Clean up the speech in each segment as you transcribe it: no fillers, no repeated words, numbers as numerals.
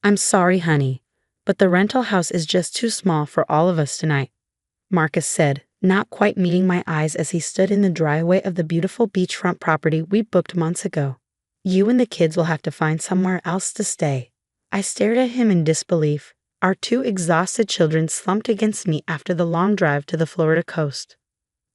I'm sorry, honey, but the rental house is just too small for all of us tonight, Marcus said, not quite meeting my eyes as he stood in the driveway of the beautiful beachfront property we booked months ago. You and the kids will have to find somewhere else to stay. I stared at him in disbelief. Our two exhausted children slumped against me after the long drive to the Florida coast.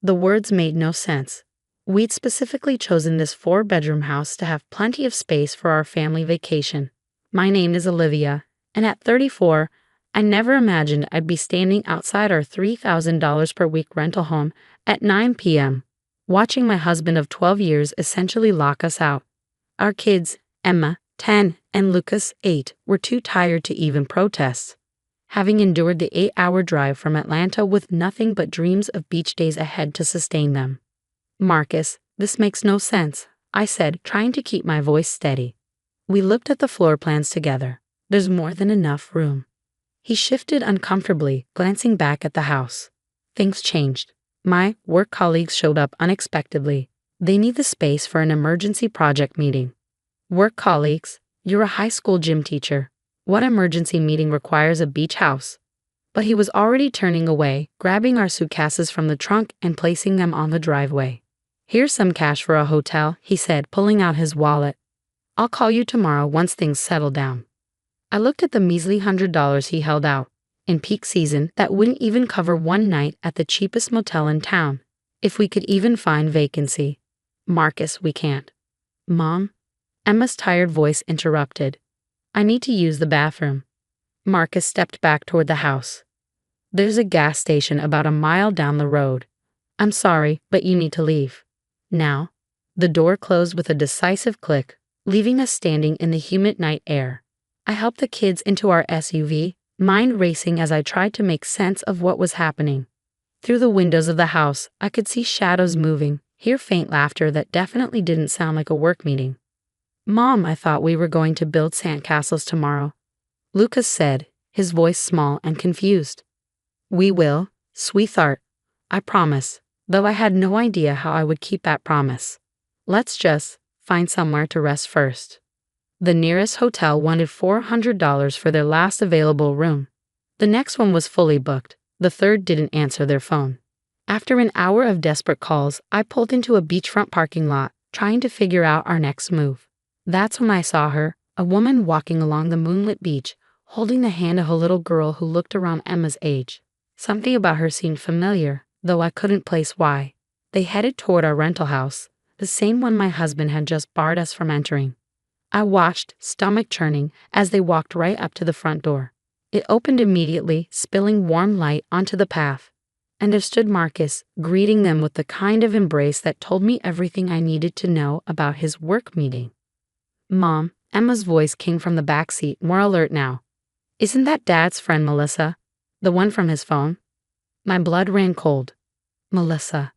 The words made no sense. We'd specifically chosen this 4-bedroom house to have plenty of space for our family vacation. My name is Olivia, and at 34, I never imagined I'd be standing outside our $3,000 per week rental home at 9 p.m., watching my husband of 12 years essentially lock us out. Our kids, Emma, 10, and Lucas, 8, were too tired to even protest, having endured the 8-hour drive from Atlanta with nothing but dreams of beach days ahead to sustain them. Marcus, this makes no sense, I said, trying to keep my voice steady. We looked at the floor plans together. There's more than enough room. He shifted uncomfortably, glancing back at the house. Things changed. My work colleagues showed up unexpectedly. They need the space for an emergency project meeting. Work colleagues? You're a high school gym teacher. What emergency meeting requires a beach house? But he was already turning away, grabbing our suitcases from the trunk and placing them on the driveway. Here's some cash for a hotel, he said, pulling out his wallet. I'll call you tomorrow once things settle down. I looked at the measly $100 he held out. In peak season, that wouldn't even cover one night at the cheapest motel in town, if we could even find vacancy. Marcus, we can't. Mom? Emma's tired voice interrupted. I need to use the bathroom. Marcus stepped back toward the house. There's a gas station about a mile down the road. I'm sorry, but you need to leave. Now. The door closed with a decisive click, leaving us standing in the humid night air. I helped the kids into our SUV, mind racing as I tried to make sense of what was happening. Through the windows of the house, I could see shadows moving, hear faint laughter that definitely didn't sound like a work meeting. Mom, I thought we were going to build sandcastles tomorrow, Lucas said, his voice small and confused. We will, sweetheart. I promise, though I had no idea how I would keep that promise. Let's just find somewhere to rest first. The nearest hotel wanted $400 for their last available room. The next one was fully booked. The third didn't answer their phone. After an hour of desperate calls, I pulled into a beachfront parking lot, trying to figure out our next move. That's when I saw her, a woman walking along the moonlit beach, holding the hand of a little girl who looked around Emma's age. Something about her seemed familiar, though I couldn't place why. They headed toward our rental house, the same one my husband had just barred us from entering. I watched, stomach churning, as they walked right up to the front door. It opened immediately, spilling warm light onto the path. And there stood Marcus, greeting them with the kind of embrace that told me everything I needed to know about his work meeting. Mom, Emma's voice came from the back seat, more alert now. Isn't that Dad's friend Melissa? The one from his phone? My blood ran cold. Melissa.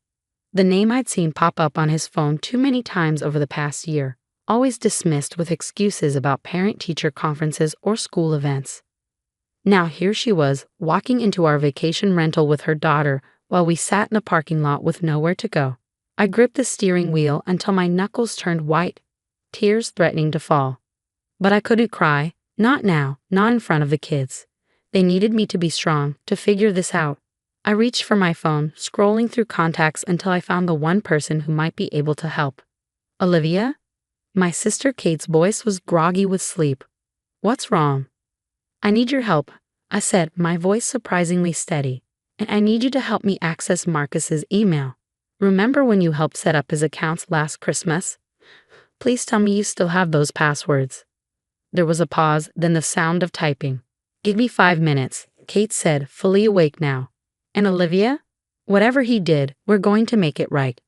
The name I'd seen pop up on his phone too many times over the past year, always dismissed with excuses about parent-teacher conferences or school events. Now here she was, walking into our vacation rental with her daughter while we sat in a parking lot with nowhere to go. I gripped the steering wheel until my knuckles turned white, tears threatening to fall. But I couldn't cry, not now, not in front of the kids. They needed me to be strong, to figure this out. I reached for my phone, scrolling through contacts until I found the one person who might be able to help. Olivia? My sister Kate's voice was groggy with sleep. What's wrong? I need your help, I said, my voice surprisingly steady. And I need you to help me access Marcus's email. Remember when you helped set up his accounts last Christmas? Please tell me you still have those passwords. There was a pause, then the sound of typing. Give me 5 minutes, Kate said, fully awake now. And Olivia? Whatever he did, we're going to make it right.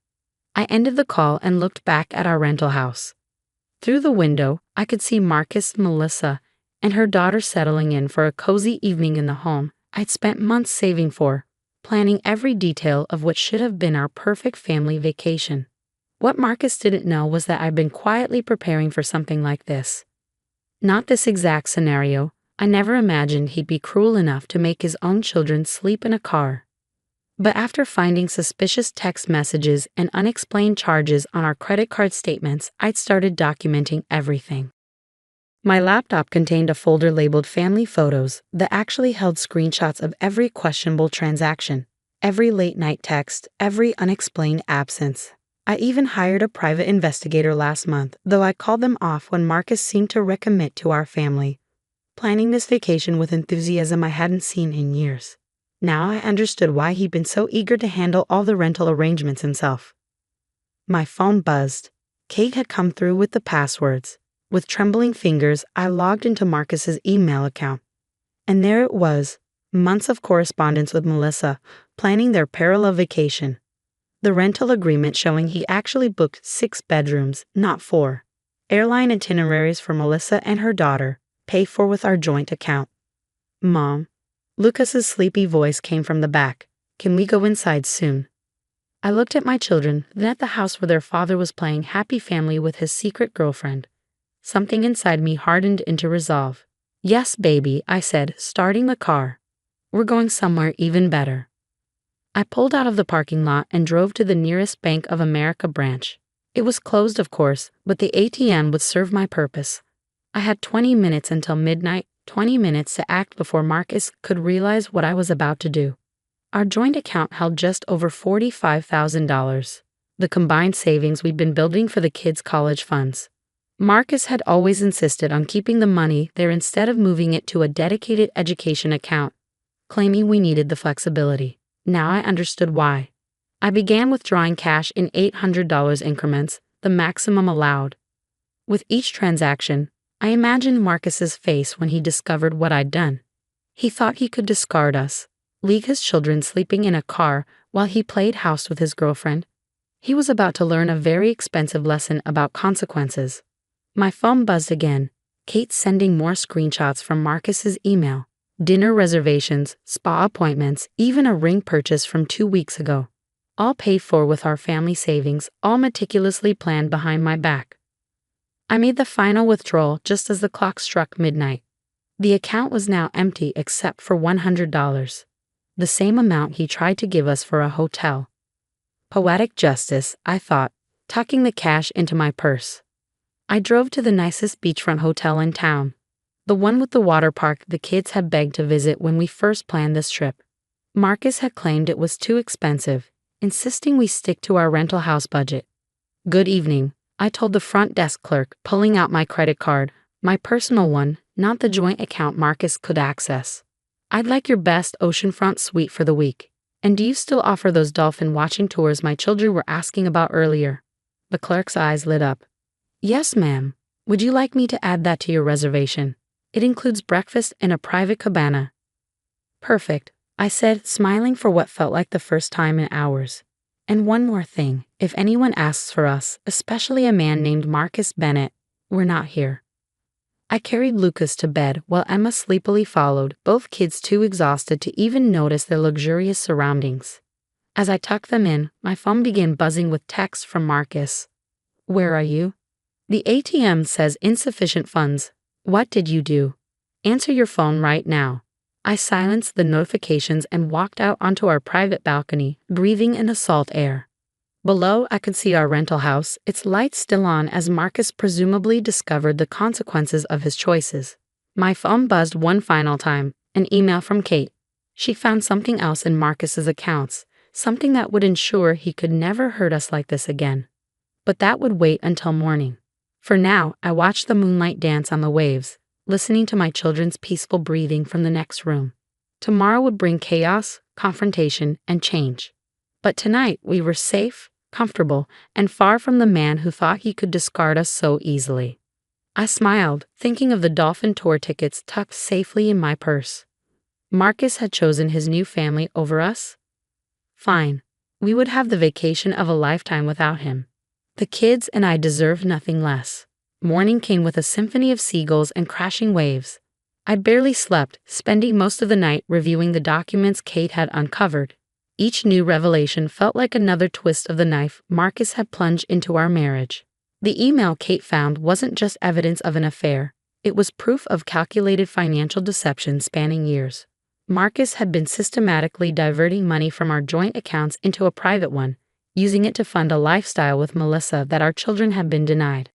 I ended the call and looked back at our rental house. Through the window, I could see Marcus, Melissa, and her daughter settling in for a cozy evening in the home I'd spent months saving for, planning every detail of what should have been our perfect family vacation. What Marcus didn't know was that I'd been quietly preparing for something like this. Not this exact scenario. I never imagined he'd be cruel enough to make his own children sleep in a car. But after finding suspicious text messages and unexplained charges on our credit card statements, I'd started documenting everything. My laptop contained a folder labeled Family Photos that actually held screenshots of every questionable transaction, every late-night text, every unexplained absence. I even hired a private investigator last month, though I called them off when Marcus seemed to recommit to our family, planning this vacation with enthusiasm I hadn't seen in years. Now I understood why he'd been so eager to handle all the rental arrangements himself. My phone buzzed. Kate had come through with the passwords. With trembling fingers, I logged into Marcus's email account. And there it was, months of correspondence with Melissa, planning their parallel vacation. The rental agreement showing he actually booked 6 bedrooms, not 4. Airline itineraries for Melissa and her daughter, paid for with our joint account. Mom. Lucas's sleepy voice came from the back. Can we go inside soon? I looked at my children, then at the house where their father was playing happy family with his secret girlfriend. Something inside me hardened into resolve. Yes, baby, I said, starting the car. We're going somewhere even better. I pulled out of the parking lot and drove to the nearest Bank of America branch. It was closed, of course, but the ATM would serve my purpose. I had 20 minutes until midnight, 20 minutes to act before Marcus could realize what I was about to do. Our joint account held just over $45,000, the combined savings we'd been building for the kids' college funds. Marcus had always insisted on keeping the money there instead of moving it to a dedicated education account, claiming we needed the flexibility. Now I understood why. I began withdrawing cash in $800 increments, the maximum allowed. With each transaction, I imagined Marcus's face when he discovered what I'd done. He thought he could discard us, leave his children sleeping in a car while he played house with his girlfriend. He was about to learn a very expensive lesson about consequences. My phone buzzed again, Kate sending more screenshots from Marcus's email. Dinner reservations, spa appointments, even a ring purchase from 2 weeks ago. All paid for with our family savings, all meticulously planned behind my back. I made the final withdrawal just as the clock struck midnight. The account was now empty except for $100, the same amount he tried to give us for a hotel. Poetic justice, I thought, tucking the cash into my purse. I drove to the nicest beachfront hotel in town, the one with the water park the kids had begged to visit when we first planned this trip. Marcus had claimed it was too expensive, insisting we stick to our rental house budget. Good evening, I told the front desk clerk, pulling out my credit card, my personal one, not the joint account Marcus could access. I'd like your best oceanfront suite for the week. And do you still offer those dolphin watching tours my children were asking about earlier? The clerk's eyes lit up. Yes, ma'am. Would you like me to add that to your reservation? It includes breakfast in a private cabana. Perfect, I said, smiling for what felt like the first time in hours. And one more thing, if anyone asks for us, especially a man named Marcus Bennett, we're not here. I carried Lucas to bed while Emma sleepily followed, both kids too exhausted to even notice their luxurious surroundings. As I tucked them in, my phone began buzzing with texts from Marcus. Where are you? The ATM says insufficient funds. What did you do? Answer your phone right now. I silenced the notifications and walked out onto our private balcony, breathing in the salt air. Below, I could see our rental house, its lights still on as Marcus presumably discovered the consequences of his choices. My phone buzzed one final time, an email from Kate. She found something else in Marcus's accounts, something that would ensure he could never hurt us like this again. But that would wait until morning. For now, I watched the moonlight dance on the waves, listening to my children's peaceful breathing from the next room. Tomorrow would bring chaos, confrontation, and change. But tonight we were safe, comfortable, and far from the man who thought he could discard us so easily. I smiled, thinking of the dolphin tour tickets tucked safely in my purse. Marcus had chosen his new family over us? Fine. We would have the vacation of a lifetime without him. The kids and I deserved nothing less. Morning came with a symphony of seagulls and crashing waves. I barely slept, spending most of the night reviewing the documents Kate had uncovered. Each new revelation felt like another twist of the knife Marcus had plunged into our marriage. The email Kate found wasn't just evidence of an affair. It was proof of calculated financial deception spanning years. Marcus had been systematically diverting money from our joint accounts into a private one, using it to fund a lifestyle with Melissa that our children had been denied.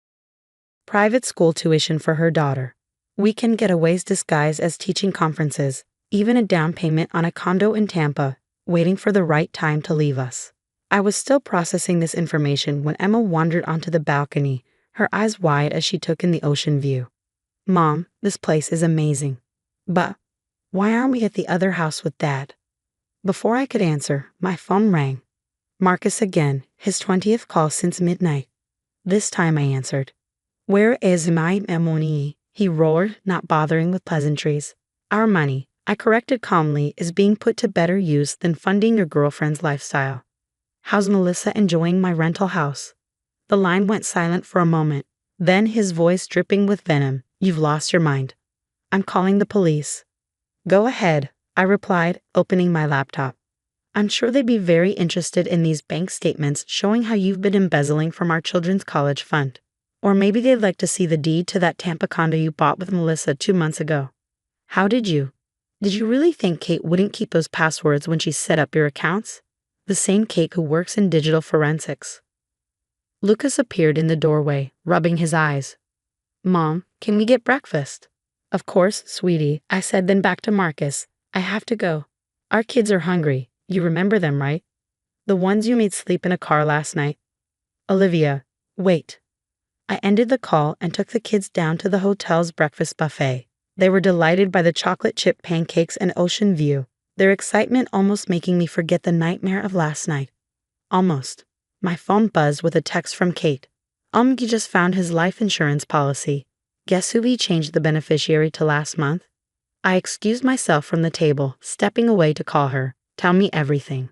Private school tuition for her daughter, Weekend getaways disguised as teaching conferences, even a down payment on a condo in Tampa, waiting for the right time to leave us. I was still processing this information when Emma wandered onto the balcony, her eyes wide as she took in the ocean view. Mom, this place is amazing. But why aren't we at the other house with Dad? Before I could answer, my phone rang. Marcus again, his 20th call since midnight. This time I answered. Where is my money? He roared, not bothering with pleasantries. Our money, I corrected calmly, is being put to better use than funding your girlfriend's lifestyle. How's Melissa enjoying my rental house? The line went silent for a moment, then his voice dripping with venom. You've lost your mind. I'm calling the police. Go ahead, I replied, opening my laptop. I'm sure they'd be very interested in these bank statements showing how you've been embezzling from our children's college fund. Or maybe they'd like to see the deed to that Tampa condo you bought with Melissa 2 months ago. How did you? Did you really think Kate wouldn't keep those passwords when she set up your accounts? The same Kate who works in digital forensics. Lucas appeared in the doorway, rubbing his eyes. Mom, can we get breakfast? Of course, sweetie, I said, then back to Marcus. I have to go. Our kids are hungry. You remember them, right? The ones you made sleep in a car last night. Olivia, wait. I ended the call and took the kids down to the hotel's breakfast buffet. They were delighted by the chocolate chip pancakes and ocean view, their excitement almost making me forget the nightmare of last night. Almost. My phone buzzed with a text from Kate. He just found his life insurance policy. Guess who he changed the beneficiary to last month? I excused myself from the table, stepping away to call her. Tell me everything.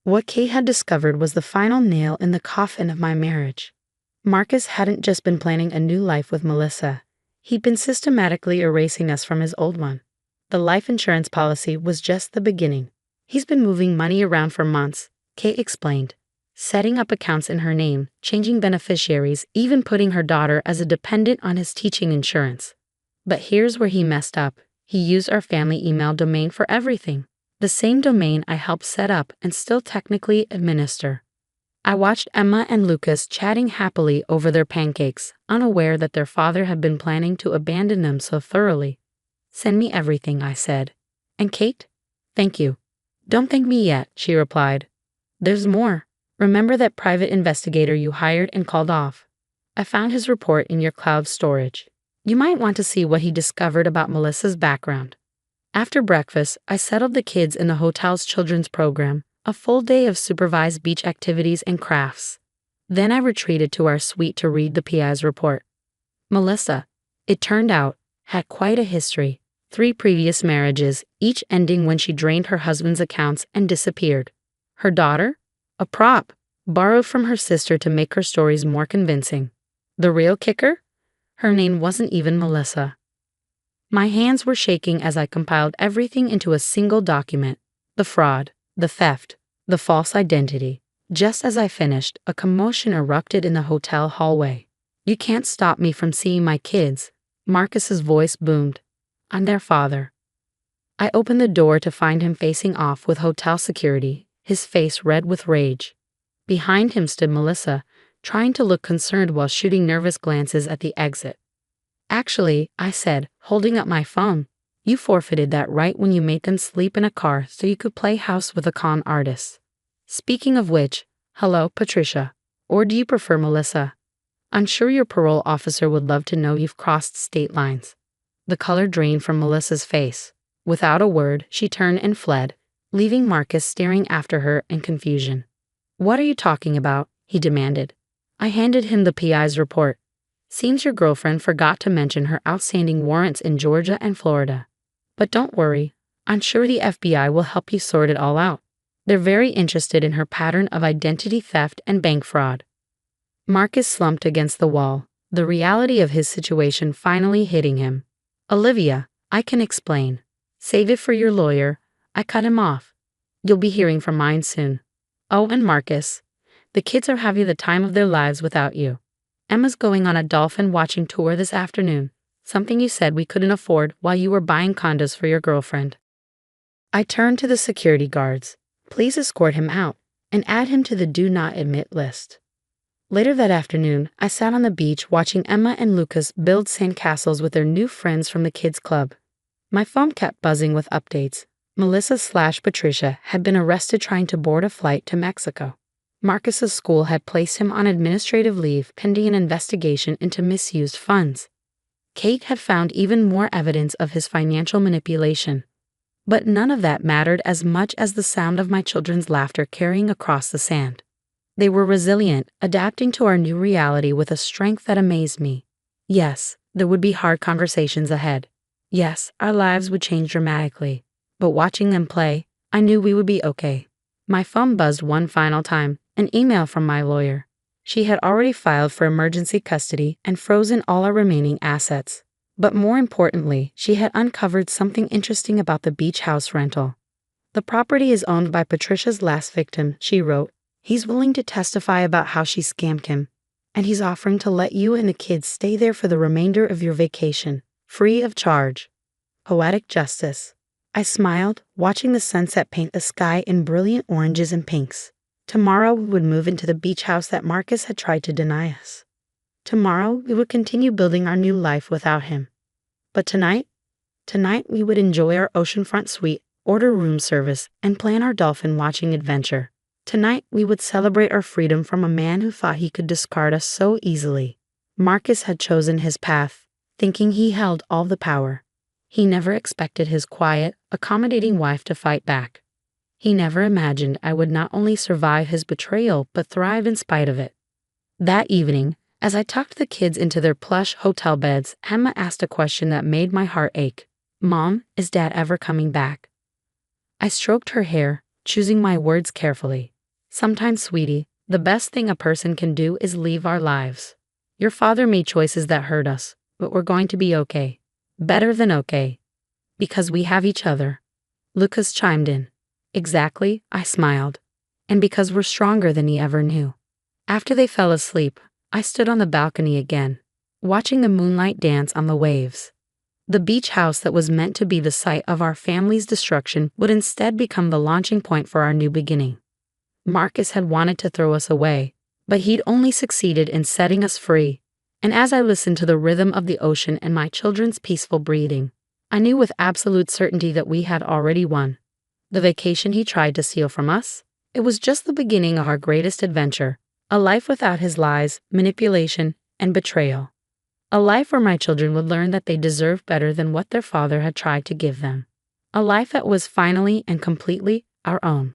What Kate had discovered was the final nail in the coffin of my marriage. Marcus hadn't just been planning a new life with Melissa. He'd been systematically erasing us from his old one. The life insurance policy was just the beginning. He's been moving money around for months, Kate explained. Setting up accounts in her name, changing beneficiaries, even putting her daughter as a dependent on his teaching insurance. But here's where he messed up. He used our family email domain for everything. The same domain I helped set up and still technically administer. I watched Emma and Lucas chatting happily over their pancakes, unaware that their father had been planning to abandon them so thoroughly. Send me everything, I said. And Kate? Thank you. Don't thank me yet, she replied. There's more. Remember that private investigator you hired and called off? I found his report in your cloud storage. You might want to see what he discovered about Melissa's background. After breakfast, I settled the kids in the hotel's children's program, a full day of supervised beach activities and crafts. Then I retreated to our suite to read the PI's report. Melissa, it turned out, had quite a history. 3 previous marriages, each ending when she drained her husband's accounts and disappeared. Her daughter? A prop, borrowed from her sister to make her stories more convincing. The real kicker? Her name wasn't even Melissa. My hands were shaking as I compiled everything into a single document. The fraud, the theft, the false identity. Just as I finished, a commotion erupted in the hotel hallway. You can't stop me from seeing my kids, Marcus's voice boomed. I'm their father. I opened the door to find him facing off with hotel security, his face red with rage. Behind him stood Melissa, trying to look concerned while shooting nervous glances at the exit. Actually, I said, holding up my phone, you forfeited that right when you made them sleep in a car so you could play house with a con artist. Speaking of which, hello, Patricia. Or do you prefer Melissa? I'm sure your parole officer would love to know you've crossed state lines. The color drained from Melissa's face. Without a word, she turned and fled, leaving Marcus staring after her in confusion. What are you talking about? He demanded. I handed him the PI's report. Seems your girlfriend forgot to mention her outstanding warrants in Georgia and Florida. But don't worry, I'm sure the FBI will help you sort it all out. They're very interested in her pattern of identity theft and bank fraud. Marcus slumped against the wall, the reality of his situation finally hitting him. Olivia, I can explain. Save it for your lawyer. I cut him off. You'll be hearing from mine soon. Oh, and Marcus, the kids are having the time of their lives without you. Emma's going on a dolphin watching tour this afternoon, something you said we couldn't afford while you were buying condos for your girlfriend. I turned to the security guards. Please escort him out and add him to the do not admit list. Later that afternoon, I sat on the beach watching Emma and Lucas build sandcastles with their new friends from the kids' club. My phone kept buzzing with updates. Melissa/Patricia had been arrested trying to board a flight to Mexico. Marcus's school had placed him on administrative leave pending an investigation into misused funds. Kate had found even more evidence of his financial manipulation. But none of that mattered as much as the sound of my children's laughter carrying across the sand. They were resilient, adapting to our new reality with a strength that amazed me. Yes, there would be hard conversations ahead. Yes, our lives would change dramatically. But watching them play, I knew we would be okay. My phone buzzed one final time, an email from my lawyer. She had already filed for emergency custody and frozen all our remaining assets. But more importantly, she had uncovered something interesting about the beach house rental. The property is owned by Patricia's last victim, she wrote. He's willing to testify about how she scammed him, and he's offering to let you and the kids stay there for the remainder of your vacation, free of charge. Poetic justice. I smiled, watching the sunset paint the sky in brilliant oranges and pinks. Tomorrow we would move into the beach house that Marcus had tried to deny us. Tomorrow we would continue building our new life without him. But tonight we would enjoy our oceanfront suite, order room service, and plan our dolphin watching adventure. Tonight we would celebrate our freedom from a man who thought he could discard us so easily. Marcus had chosen his path, thinking he held all the power. He never expected his quiet, accommodating wife to fight back. He never imagined I would not only survive his betrayal but thrive in spite of it. That evening, as I tucked the kids into their plush hotel beds, Emma asked a question that made my heart ache. Mom, is Dad ever coming back? I stroked her hair, choosing my words carefully. Sometimes, sweetie, the best thing a person can do is leave our lives. Your father made choices that hurt us, but we're going to be okay. Better than okay. Because we have each other. Lucas chimed in. Exactly, I smiled. And because we're stronger than he ever knew. After they fell asleep, I stood on the balcony again, watching the moonlight dance on the waves. The beach house that was meant to be the site of our family's destruction would instead become the launching point for our new beginning. Marcus had wanted to throw us away, but he'd only succeeded in setting us free. And as I listened to the rhythm of the ocean and my children's peaceful breathing, I knew with absolute certainty that we had already won. The vacation he tried to steal from us, it was just the beginning of our greatest adventure, a life without his lies, manipulation, and betrayal. A life where my children would learn that they deserved better than what their father had tried to give them. A life that was finally and completely our own.